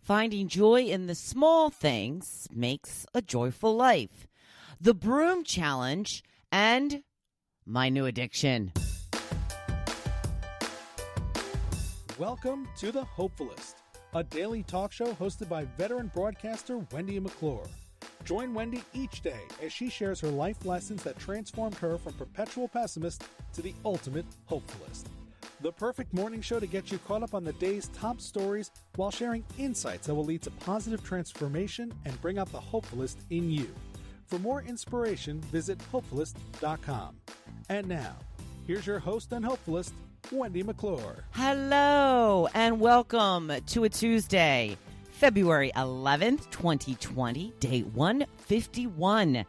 Finding joy in the small things makes a joyful life. The Broom Challenge and my new addiction. Welcome to the Hopefulist, a daily talk show hosted by veteran broadcaster Wendy McClure. Join Wendy each day as she shares her life lessons that transformed her from perpetual pessimist to the ultimate hopefulist. The perfect morning show to get you caught up on the day's top stories while sharing insights that will lead to positive transformation and bring out the hopefulist in you. For more inspiration, visit hopefulist.com. And now, here's your host and hopefulist, Wendy McClure. Hello and welcome to a Tuesday, February 11th, 2020, day 151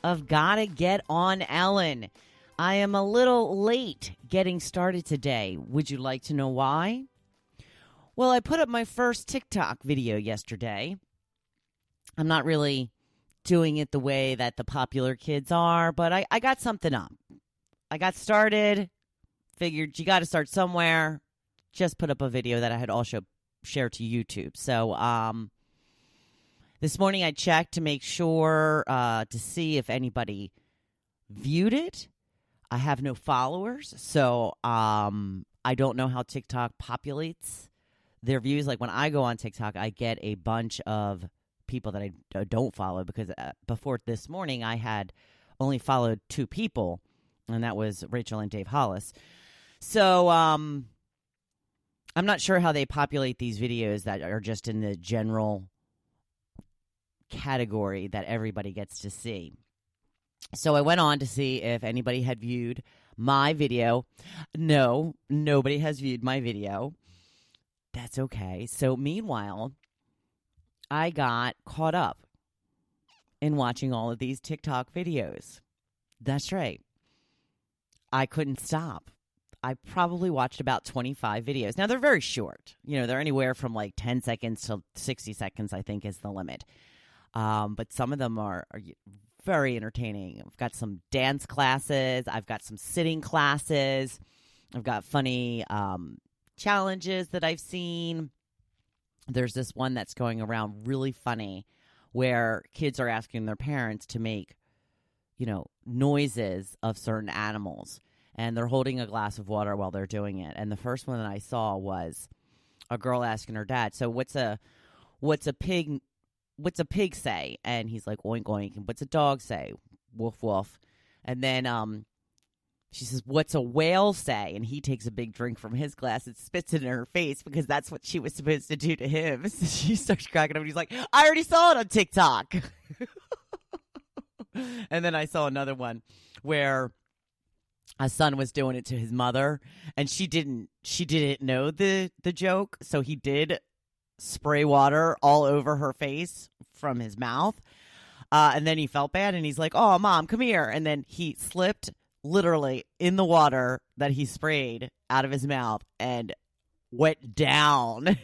of Gotta Get On Ellen. I am a little late getting started today. Would you like to know why? Well, I put up my first TikTok video yesterday. I'm not really doing it the way that the popular kids are, but I got something up. I got started, figured you got to start somewhere. Just put up a video that I had also shared to YouTube. So this morning I checked to make sure to see if anybody viewed it. I have no followers, so I don't know how TikTok populates their views. Like when I go on TikTok, I get a bunch of people that I don't follow because before this morning I had only followed 2 people, and that was Rachel and Dave Hollis. So I'm not sure how they populate these videos that are just in the general category that everybody gets to see. So I went on to see if anybody had viewed my video. No, nobody has viewed my video. That's okay. So meanwhile, I got caught up in watching all of these TikTok videos. That's right. I couldn't stop. I probably watched about 25 videos. Now, they're very short. You know, they're anywhere from like 10 seconds to 60 seconds, I think, is the limit. But some of them are very entertaining. I've got some dance classes. I've got some sitting classes. I've got funny challenges that I've seen. There's this one that's going around really funny where kids are asking their parents to make, noises of certain animals. And they're holding a glass of water while they're doing it. And the first one that I saw was a girl asking her dad, so what's a pig say? And he's like, oink, oink. And what's a dog say? Woof, woof. And then she says, what's a whale say? And he takes a big drink from his glass and spits it in her face because that's what she was supposed to do to him. So she starts cracking up and he's like, I already saw it on TikTok. And then I saw another one where a son was doing it to his mother and she didn't know the joke. So he did spray water all over her face from his mouth. And then he felt bad and he's like, oh, Mom, come here. And then he slipped literally in the water that he sprayed out of his mouth and went down.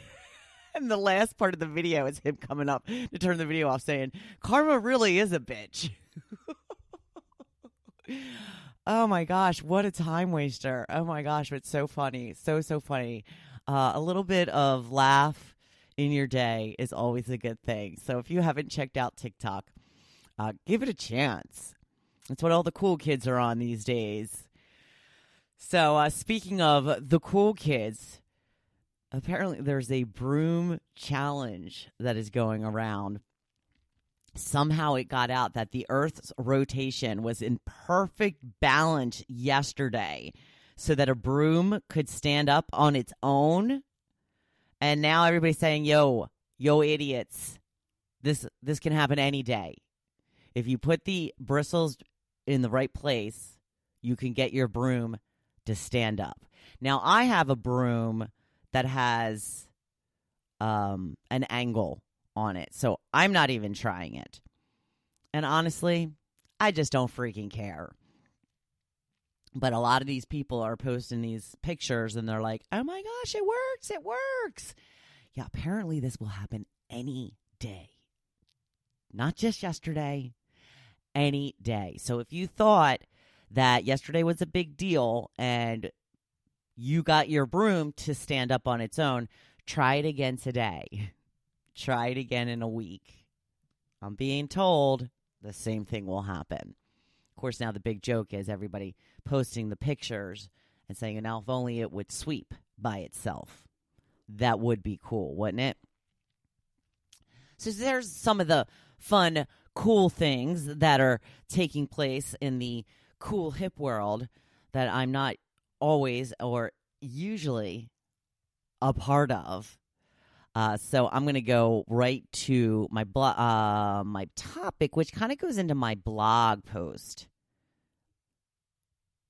And the last part of the video is him coming up to turn the video off saying, karma really is a bitch. Oh, my gosh. What a time waster. Oh, my gosh. It's so funny. So funny. A little bit of laugh in your day is always a good thing. So if you haven't checked out TikTok, give it a chance. That's what all the cool kids are on these days. So speaking of the cool kids, apparently there's a broom challenge that is going around. Somehow it got out that the Earth's rotation was in perfect balance yesterday so that a broom could stand up on its own. And now everybody's saying, yo, idiots, this can happen any day. If you put the bristles in the right place, you can get your broom to stand up. Now, I have a broom that has an angle on it, so I'm not even trying it. And honestly, I just don't freaking care. But a lot of these people are posting these pictures and they're like, oh my gosh, it works. Yeah, apparently this will happen any day. Not just yesterday, any day. So if you thought that yesterday was a big deal and you got your broom to stand up on its own, try it again today. Try it again in a week. I'm being told the same thing will happen. Of course, now the big joke is everybody posting the pictures and saying, now if only it would sweep by itself. That would be cool, wouldn't it? So there's some of the fun, cool things that are taking place in the cool, hip world that I'm not always or usually a part of. So I'm going to go right to my my topic, which kind of goes into my blog post,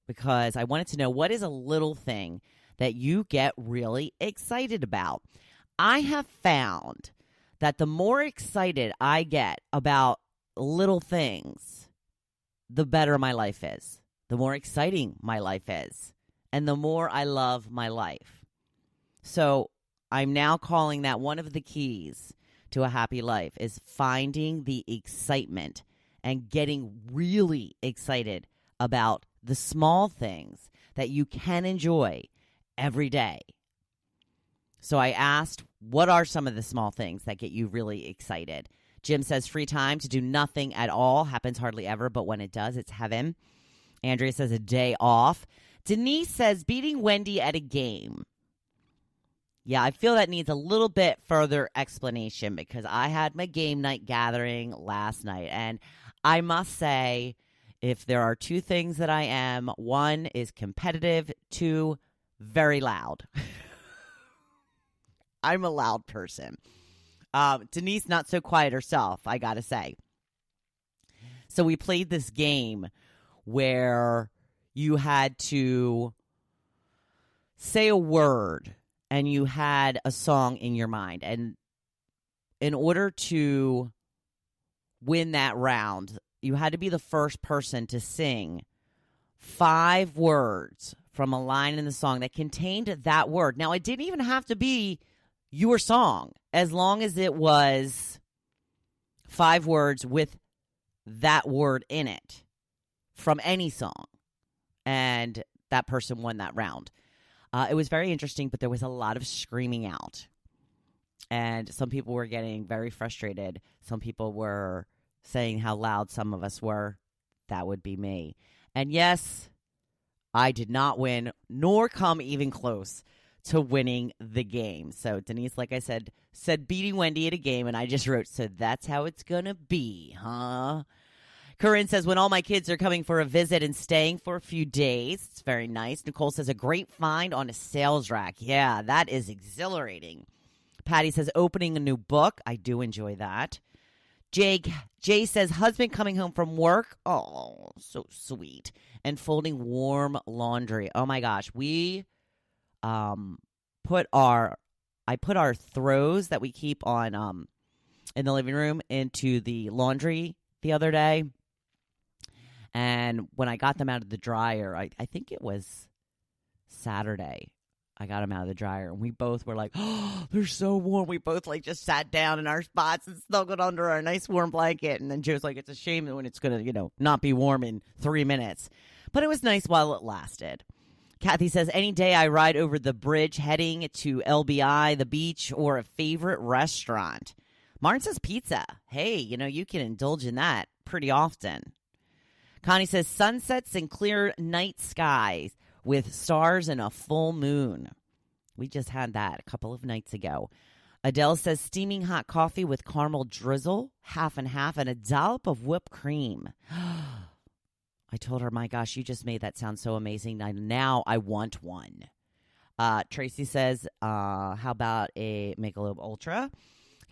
because I wanted to know, what is a little thing that you get really excited about? I have found that the more excited I get about little things, the better my life is, the more exciting my life is, and the more I love my life. So I'm now calling that one of the keys to a happy life is finding the excitement and getting really excited about the small things that you can enjoy every day. So I asked, what are some of the small things that get you really excited? Jim says free time to do nothing at all. Happens hardly ever, but when it does, it's heaven. Andrea says a day off. Denise says beating Wendy at a game. Yeah, I feel that needs a little bit further explanation because I had my game night gathering last night. And I must say, if there are two things that I am, one is competitive, two, very loud. I'm a loud person. Denise, not so quiet herself, I got to say. So we played this game where you had to say a word and you had a song in your mind. And in order to win that round, you had to be the first person to sing 5 words from a line in the song that contained that word. Now, it didn't even have to be your song, as long as it was 5 words with that word in it from any song. And that person won that round. It was very interesting, but there was a lot of screaming out. And some people were getting very frustrated. Some people were saying how loud some of us were. That would be me. And yes, I did not win, nor come even close to winning the game. So Denise, like I said beating Wendy at a game, and I just wrote, so that's how it's going to be, huh? Corinne says, when all my kids are coming for a visit and staying for a few days. It's very nice. Nicole says, a great find on a sales rack. Yeah, that is exhilarating. Patty says, opening a new book. I do enjoy that. Jay says, husband coming home from work. Oh, so sweet. And folding warm laundry. Oh, my gosh. We put our throws that we keep on in the living room into the laundry the other day. And when I got them out of the dryer, I think it was Saturday, I got them out of the dryer. And we both were like, oh, they're so warm. We both just sat down in our spots and snuggled under our nice warm blanket. And then Joe's like, it's a shame when it's going to, not be warm in 3 minutes. But it was nice while it lasted. Kathy says, any day I ride over the bridge heading to LBI, the beach, or a favorite restaurant. Martin says pizza. Hey, you can indulge in that pretty often. Connie says sunsets and clear night skies with stars and a full moon. We just had that a couple of nights ago. Adele says steaming hot coffee with caramel drizzle, half and half, and a dollop of whipped cream. I told her, my gosh, you just made that sound so amazing. Now I want one. Tracy says, how about a Michelob Ultra?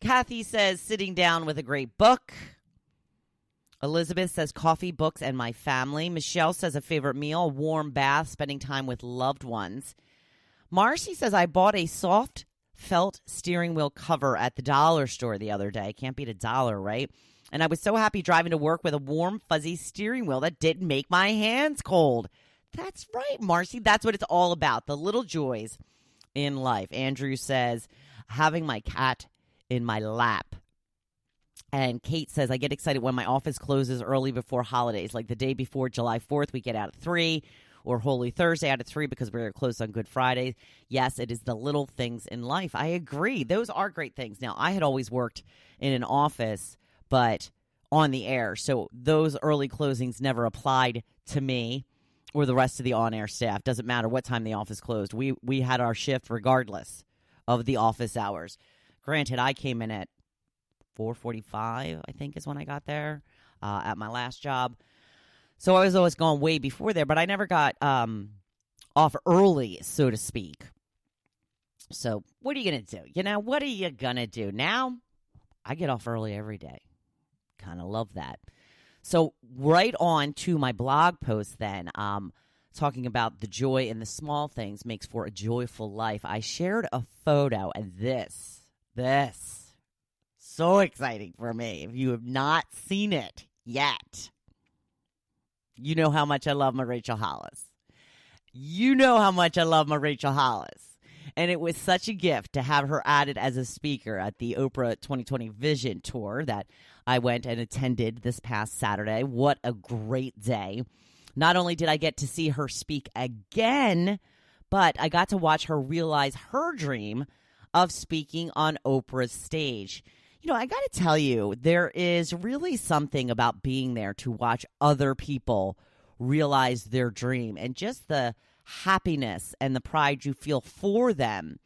Kathy says sitting down with a great book. Elizabeth says coffee, books, and my family. Michelle says a favorite meal, a warm bath, spending time with loved ones. Marcy says I bought a soft felt steering wheel cover at the dollar store the other day. Can't beat $1, right? And I was so happy driving to work with a warm, fuzzy steering wheel that didn't make my hands cold. That's right, Marcy. That's what it's all about, the little joys in life. Andrew says having my cat in my lap. And Kate says, I get excited when my office closes early before holidays, like the day before July 4th. We get out at 3. or Holy Thursday out of 3 because we were closed on Good Friday. Yes, it is the little things in life. I agree. Those are great things. Now, I had always worked in an office, but on the air. So those early closings never applied to me or the rest of the on-air staff. Doesn't matter what time the office closed. We had our shift regardless of the office hours. Granted, I came in at 4:45, I think is when I got there at my last job. So I was always gone way before there, but I never got off early, so to speak. So what are you going to do? What are you going to do? Now, I get off early every day. Kind of love that. So right on to my blog post then, talking about the joy in the small things makes for a joyful life. I shared a photo, and this, so exciting for me. If you have not seen it yet, you know how much I love my Rachel Hollis. And it was such a gift to have her added as a speaker at the Oprah 2020 Vision Tour that I went and attended this past Saturday. What a great day. Not only did I get to see her speak again, but I got to watch her realize her dream of speaking on Oprah's stage. I got to tell you, there is really something about being there to watch other people realize their dream and just the happiness and the pride you feel for them.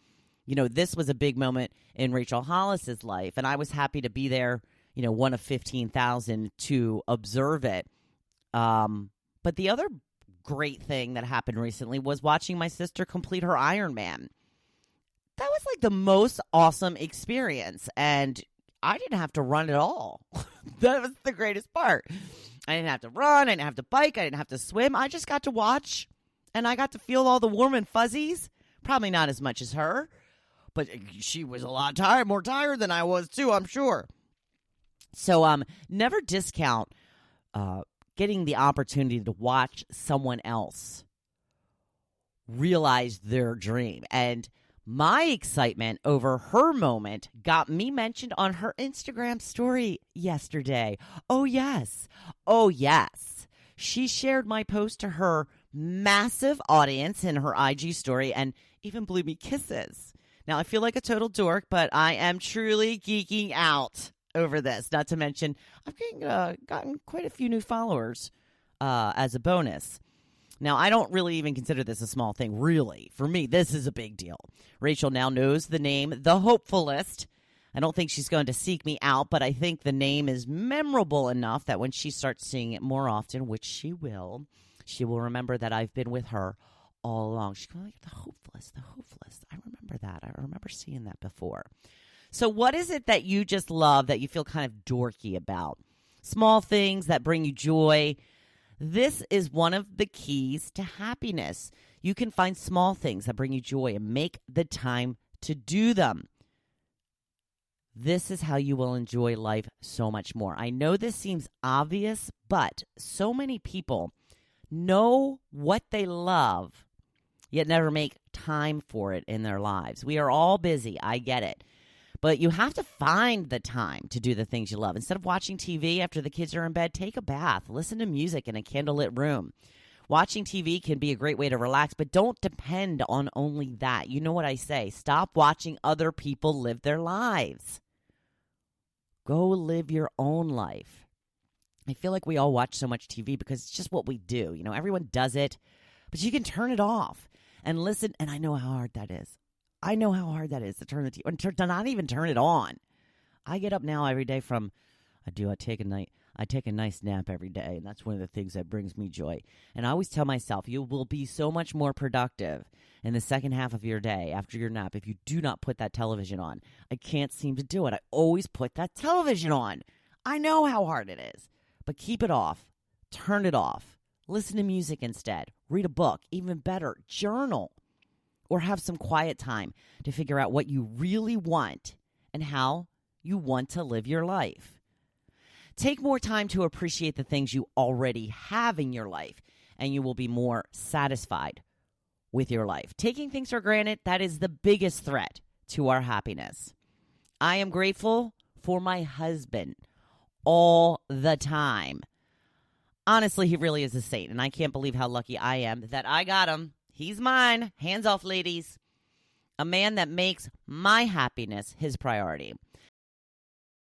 This was a big moment in Rachel Hollis's life, and I was happy to be there, one of 15,000 to observe it. But the other great thing that happened recently was watching my sister complete her Ironman. That was like the most awesome experience, and I didn't have to run at all. That was the greatest part. I didn't have to run, I didn't have to bike, I didn't have to swim. I just got to watch, and I got to feel all the warm and fuzzies. Probably not as much as her, but she was a lot more tired than I was too, I'm sure. So never discount getting the opportunity to watch someone else realize their dream. And my excitement over her moment got me mentioned on her Instagram story yesterday. Oh, yes. She shared my post to her massive audience in her IG story and even blew me kisses. Now, I feel like a total dork, but I am truly geeking out over this. Not to mention, I've gotten quite a few new followers as a bonus. Now, I don't really even consider this a small thing, really. For me, this is a big deal. Rachel now knows the name The Hopefulist. I don't think she's going to seek me out, but I think the name is memorable enough that when she starts seeing it more often, which she will remember that I've been with her all along. She's going like, The Hopefulist. I remember that. I remember seeing that before. So what is it that you just love that you feel kind of dorky about? Small things that bring you joy. This is one of the keys to happiness. You can find small things that bring you joy and make the time to do them. This is how you will enjoy life so much more. I know this seems obvious, but so many people know what they love, yet never make time for it in their lives. We are all busy. I get it. But you have to find the time to do the things you love. Instead of watching TV after the kids are in bed, take a bath. Listen to music in a candlelit room. Watching TV can be a great way to relax, but don't depend on only that. You know what I say. Stop watching other people live their lives. Go live your own life. I feel like we all watch so much TV because it's just what we do. Everyone does it, but you can turn it off and listen. And I know how hard that is. I know how hard that is to turn the TV and to not even turn it on. I get up now every day I take a nice nap every day, and that's one of the things that brings me joy. And I always tell myself, you will be so much more productive in the second half of your day after your nap if you do not put that television on. I can't seem to do it. I always put that television on. I know how hard it is, but keep it off. Turn it off. Listen to music instead. Read a book. Even better, journal. Or have some quiet time to figure out what you really want and how you want to live your life. Take more time to appreciate the things you already have in your life, and you will be more satisfied with your life. Taking things for granted, that is the biggest threat to our happiness. I am grateful for my husband all the time. Honestly, he really is a saint, and I can't believe how lucky I am that I got him. He's mine. Hands off, ladies. A man that makes my happiness his priority.